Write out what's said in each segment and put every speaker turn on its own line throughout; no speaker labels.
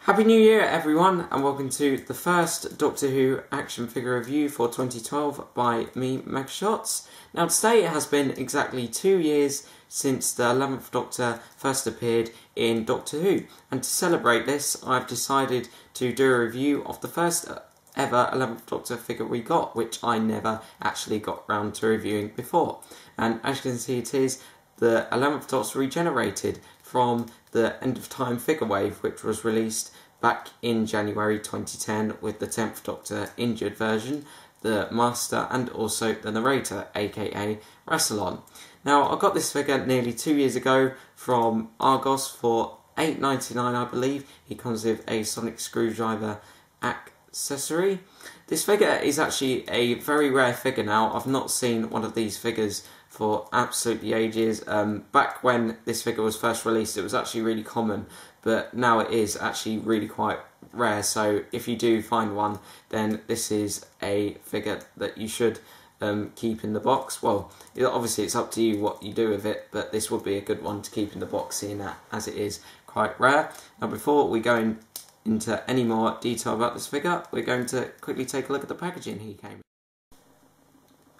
Happy New Year everyone, and welcome to the first Doctor Who action figure review for 2012 by me, Megashots. Now today it has been exactly 2 years since the 11th Doctor first appeared in Doctor Who, and to celebrate this I've decided to do a review of the first ever 11th Doctor figure we got, which I never actually got round to reviewing before. And as you can see, it is the 11th Doctor regenerated from the End of Time figure wave, which was released back in January 2010 with the 10th Doctor injured version, the Master and also the narrator, aka Rassilon. Now I got this figure nearly 2 years ago from Argos for £8.99 I believe. He comes with a sonic screwdriver accessory. This figure is actually a very rare figure now. I've not seen one of these figures for absolutely ages. Back when this figure was first released it was actually really common, but now it is actually really quite rare, so if you do find one then this is a figure that you should keep in the box. Well, obviously it's up to you what you do with it, but this would be a good one to keep in the box, seeing that as it is quite rare. Now before we go into any more detail about this figure, we're going to quickly take a look at the packaging he came in.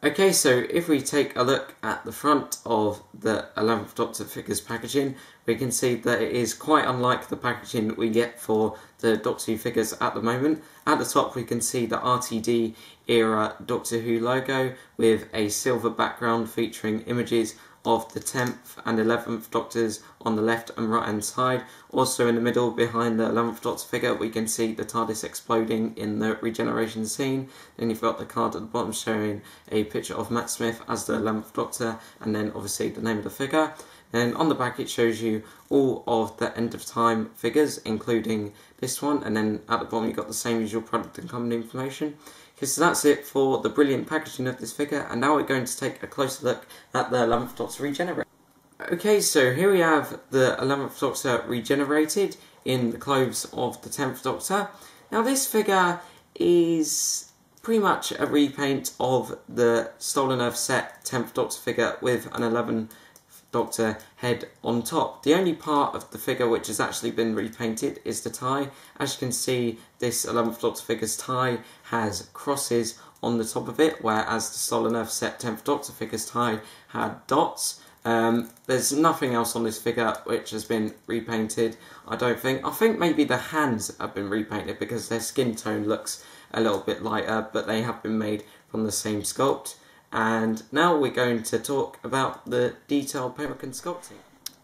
Okay, so if we take a look at the front of the 11th Doctor figure's packaging, we can see that it is quite unlike the packaging we get for the Doctor Who figures at the moment. At the top we can see the RTD era Doctor Who logo with a silver background featuring images of the 10th and 11th Doctors on the left and right hand side. Also in the middle behind the 11th Doctor figure we can see the TARDIS exploding in the regeneration scene. Then you've got the card at the bottom showing a picture of Matt Smith as the 11th Doctor, and then obviously the name of the figure. Then on the back it shows you all of the End of Time figures, including this one, and then at the bottom you've got the same usual product and company information. Okay, so that's it for the brilliant packaging of this figure, and now we're going to take a closer look at the 11th Doctor regenerated. Okay, so here we have the 11th Doctor regenerated in the clothes of the 10th Doctor. Now this figure is pretty much a repaint of the Stolen Earth set 10th Doctor figure with an 11th Doctor head on top. The only part of the figure which has actually been repainted is the tie. As you can see, this 11th Doctor figure's tie has crosses on the top of it, whereas the Stolen Earth set 10th Doctor figure's tie had dots. There's nothing else on this figure which has been repainted, I don't think. I think maybe the hands have been repainted because their skin tone looks a little bit lighter, but they have been made from the same sculpt. And now we're going to talk about the detailed paintwork and sculpting.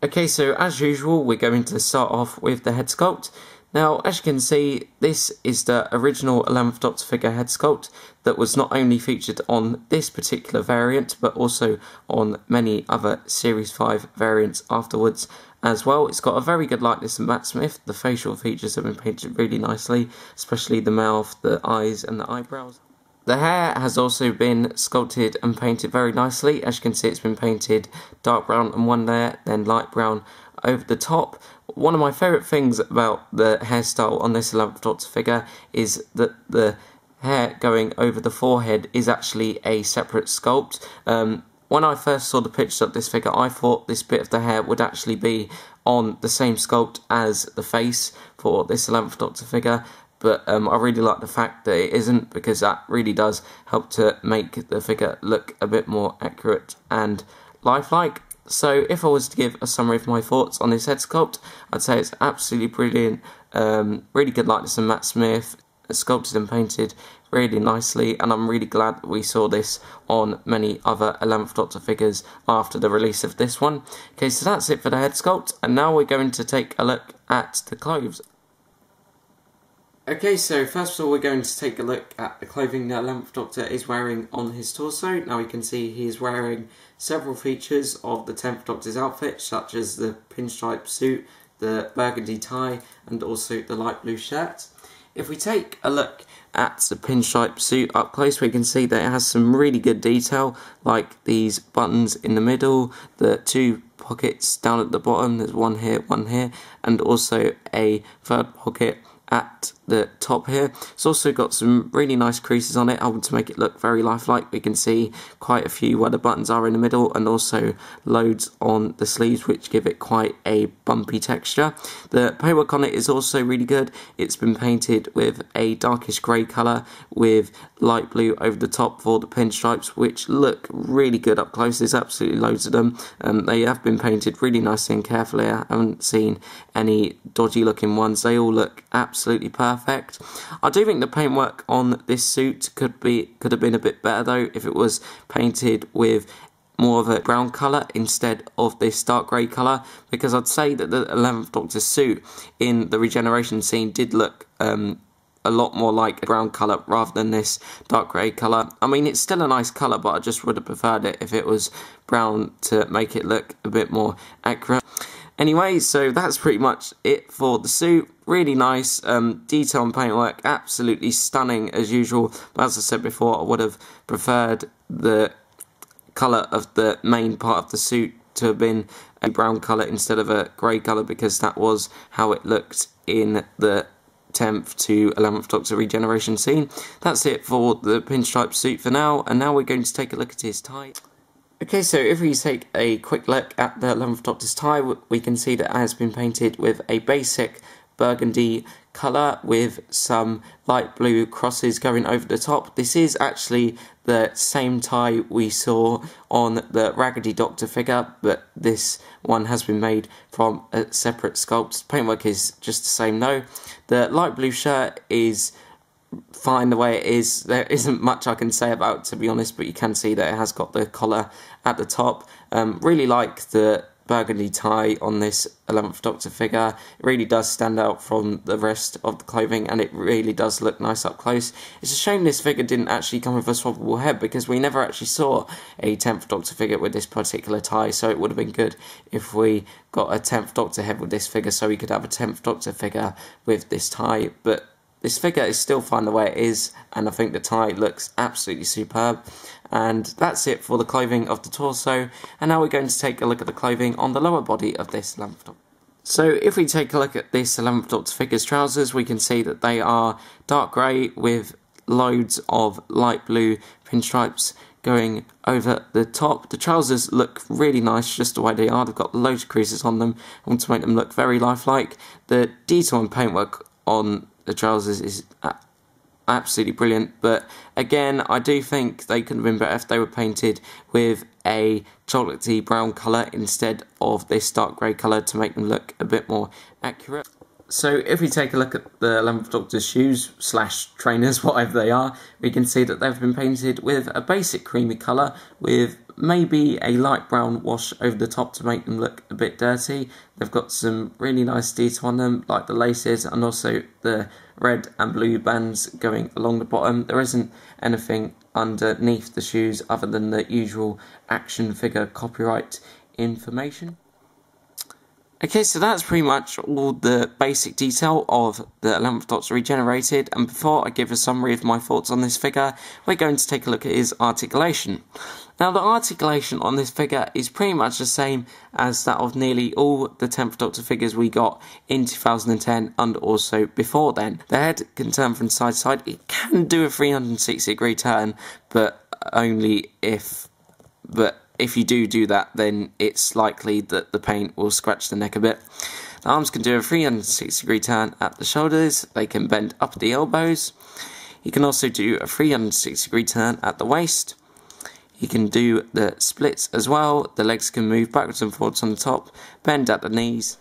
Okay, so as usual we're going to start off with the head sculpt. Now as you can see, this is the original 11th Doctor figure head sculpt that was not only featured on this particular variant but also on many other Series 5 variants afterwards as well. It's got a very good likeness to Matt Smith. The facial features have been painted really nicely, especially the mouth, the eyes and the eyebrows. The hair has also been sculpted and painted very nicely. As you can see, it's been painted dark brown on one layer, then light brown over the top. One of my favourite things about the hairstyle on this 11th Doctor figure is that the hair going over the forehead is actually a separate sculpt. When I first saw the pictures of this figure, I thought this bit of the hair would actually be on the same sculpt as the face for this 11th Doctor figure. But I really like the fact that it isn't, because that really does help to make the figure look a bit more accurate and lifelike. So if I was to give a summary of my thoughts on this head sculpt, I'd say it's absolutely brilliant. Really good likeness to Matt Smith, sculpted and painted really nicely, and I'm really glad that we saw this on many other 11th Doctor figures after the release of this one. Okay, so that's it for the head sculpt, and now we're going to take a look at the clothes. Okay, so first of all we're going to take a look at the clothing the 11th Doctor is wearing on his torso. Now we can see he is wearing several features of the 10th Doctor's outfit, such as the pinstripe suit, the burgundy tie and also the light blue shirt. If we take a look at the pinstripe suit up close, we can see that it has some really good detail, like these buttons in the middle, the two pockets down at the bottom, there's one here, and also a third pocket at the top here. It's also got some really nice creases on it. I want to make it look very lifelike. We can see quite a few where the buttons are in the middle, and also loads on the sleeves, which give it quite a bumpy texture. The paintwork on it is also really good. It's been painted with a darkish grey colour with light blue over the top for the pinstripes, which look really good up close. There's absolutely loads of them. They have been painted really nicely and carefully. I haven't seen any dodgy looking ones. They all look absolutely perfect. I do think the paintwork on this suit could have been a bit better though if it was painted with more of a brown colour instead of this dark grey colour, because I'd say that the 11th Doctor suit in the regeneration scene did look a lot more like a brown colour rather than this dark grey colour. I mean, it's still a nice colour, but I just would have preferred it if it was brown to make it look a bit more accurate. Anyway, so that's pretty much it for the suit. Really nice, detail and paintwork, absolutely stunning as usual. But as I said before, I would have preferred the colour of the main part of the suit to have been a brown colour instead of a grey colour, because that was how it looked in the 10th to 11th Doctor regeneration scene. That's it for the pinstripe suit for now, and now we're going to take a look at his tie. Okay, so if we take a quick look at the 11th Doctor's tie, we can see that it has been painted with a basic burgundy colour with some light blue crosses going over the top. This is actually the same tie we saw on the Raggedy Doctor figure, but this one has been made from a separate sculpt. Paintwork is just the same though. The light blue shirt is fine the way it is. There isn't much I can say about it, to be honest, but you can see that it has got the collar at the top. Really like the burgundy tie on this 11th Doctor figure. It really does stand out from the rest of the clothing, and it really does look nice up close. It's a shame this figure didn't actually come with a swappable head, because we never actually saw a 10th Doctor figure with this particular tie, so it would have been good if we got a 10th Doctor head with this figure, so we could have a 10th Doctor figure with this tie. But this figure is still fine the way it is, and I think the tie looks absolutely superb. And that's it for the clothing of the torso, and now we're going to take a look at the clothing on the lower body of this 11th Doctor. So if we take a look at this 11th Doctor figure's trousers, we can see that they are dark grey with loads of light blue pinstripes going over the top. The trousers look really nice just the way they are. They've got loads of creases on them. I want to make them look very lifelike. The detail and paintwork on the trousers is absolutely brilliant, but again, I do think they could have been better if they were painted with a chocolatey brown colour instead of this dark grey colour to make them look a bit more accurate. So if we take a look at the 11th Doctor's shoes / trainers, whatever they are, we can see that they've been painted with a basic creamy colour with maybe a light brown wash over the top to make them look a bit dirty. They've got some really nice detail on them, like the laces and also the red and blue bands going along the bottom. There isn't anything underneath the shoes other than the usual action figure copyright information. Okay, so that's pretty much all the basic detail of the 11th Doctor regenerated, and before I give a summary of my thoughts on this figure, we're going to take a look at his articulation. Now, the articulation on this figure is pretty much the same as that of nearly all the 10th Doctor figures we got in 2010 and also before then. The head can turn from side to side. It can do a 360-degree turn, but only if you do that, then it's likely that the paint will scratch the neck a bit. The arms can do a 360-degree turn at the shoulders. They can bend up at the elbows. You can also do a 360-degree turn at the waist. You can do the splits as well. The legs can move backwards and forwards on the top, bend at the knees.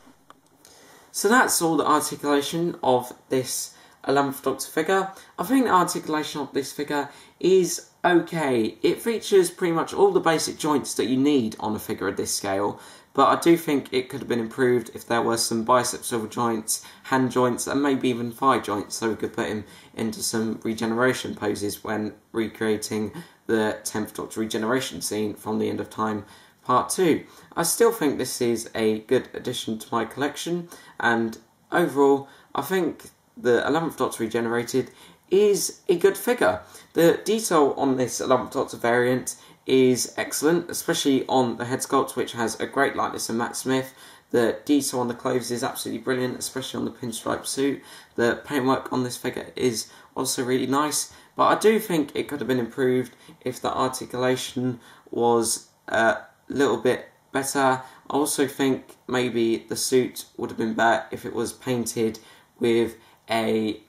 So that's all the articulation of this 11th Doctor figure. I think the articulation of this figure is okay. It features pretty much all the basic joints that you need on a figure of this scale, but I do think it could have been improved if there were some bicep swivel joints, hand joints, and maybe even thigh joints, so we could put him into some regeneration poses when recreating the 10th Doctor regeneration scene from The End of Time Part 2. I still think this is a good addition to my collection, and overall I think the 11th Doctor regenerated is a good figure. The detail on this 11th Doctor variant is excellent, especially on the head sculpt, which has a great likeness of Matt Smith. The detail on the clothes is absolutely brilliant, especially on the pinstripe suit. The paintwork on this figure is also really nice, but I do think it could have been improved if the articulation was a little bit better. I also think maybe the suit would have been better if it was painted with a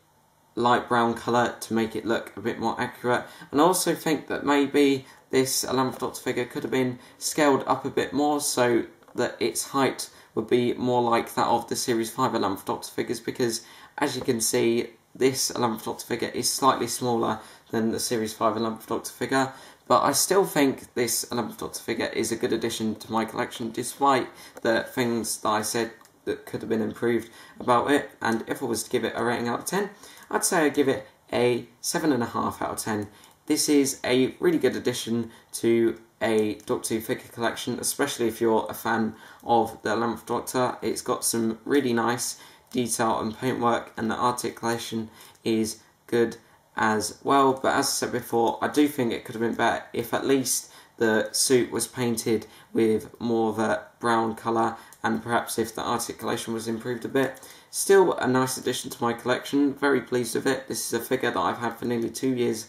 light brown colour to make it look a bit more accurate. And I also think that maybe this 11th Doctor figure could have been scaled up a bit more so that its height would be more like that of the Series 5 11th Doctor figures, because as you can see, this 11th Doctor figure is slightly smaller than the Series 5 11th Doctor figure. But I still think this 11th Doctor figure is a good addition to my collection, despite the things that I said that could have been improved about it. And if I was to give it a rating out of 10, I'd say I'd give it a 7.5 out of 10. This is a really good addition to a Doctor Who figure collection, especially if you're a fan of the 11th Doctor. It's got some really nice detail and paintwork, and the articulation is good as well. But as I said before, I do think it could have been better if at least the suit was painted with more of a brown colour, and perhaps if the articulation was improved a bit. Still a nice addition to my collection, very pleased with it. This is a figure that I've had for nearly 2 years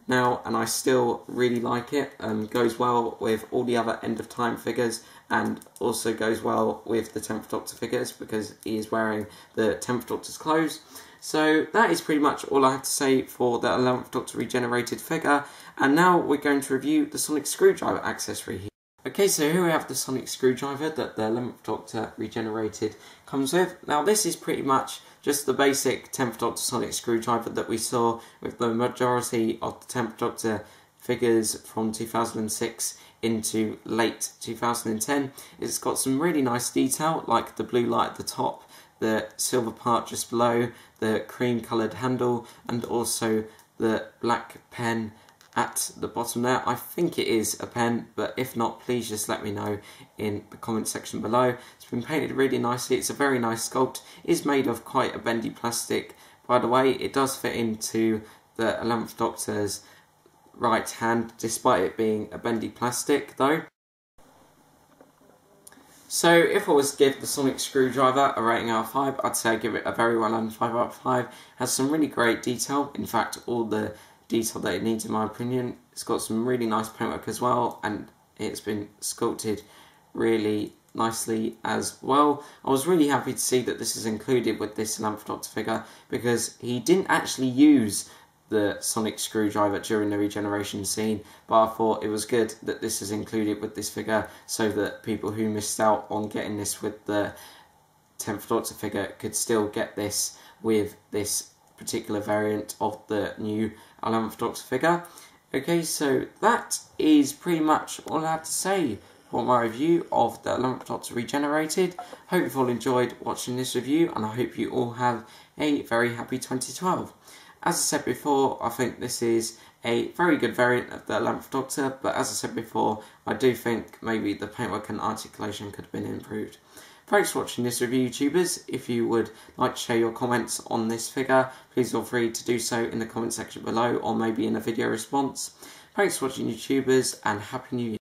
now, and I still really like it. Goes well with all the other End of Time figures, and also goes well with the 10th Doctor figures because he is wearing the 10th Doctor's clothes. So that is pretty much all I have to say for the 11th Doctor regenerated figure, and now we're going to review the sonic screwdriver accessory here. Okay, so here we have the sonic screwdriver that the 11th Doctor regenerated comes with. Now this is pretty much just the basic 10th Doctor sonic screwdriver that we saw with the majority of the 10th Doctor figures from 2006 into late 2010. It's got some really nice detail, like the blue light at the top, the silver part just below, the cream coloured handle, and also the black pen at the bottom there. I think it is a pen, but if not, please just let me know in the comment section below. It's been painted really nicely. It's a very nice sculpt. It is made of quite a bendy plastic. By the way, it does fit into the 11th Doctor's right hand, despite it being a bendy plastic though. So if I was to give the sonic screwdriver a rating out of 5, I'd say I'd give it a very well done 5 out of 5. It has some really great detail, in fact all the detail that it needs in my opinion. It's got some really nice paintwork as well, and it's been sculpted really nicely as well. I was really happy to see that this is included with this 11th Doctor figure, because he didn't actually use the sonic screwdriver during the regeneration scene, but I thought it was good that this is included with this figure so that people who missed out on getting this with the 10th Doctor figure could still get this with this particular variant of the new 11th Doctor figure. Okay, so that is pretty much all I have to say for my review of the 11th Doctor regenerated. Hope you've all enjoyed watching this review, and I hope you all have a very happy 2012. As I said before, I think this is a very good variant of the 11th Doctor, but as I said before, I do think maybe the paintwork and articulation could have been improved. Thanks for watching this review, YouTubers. If you would like to share your comments on this figure, please feel free to do so in the comment section below, or maybe in a video response. Thanks for watching, YouTubers, and Happy New Year.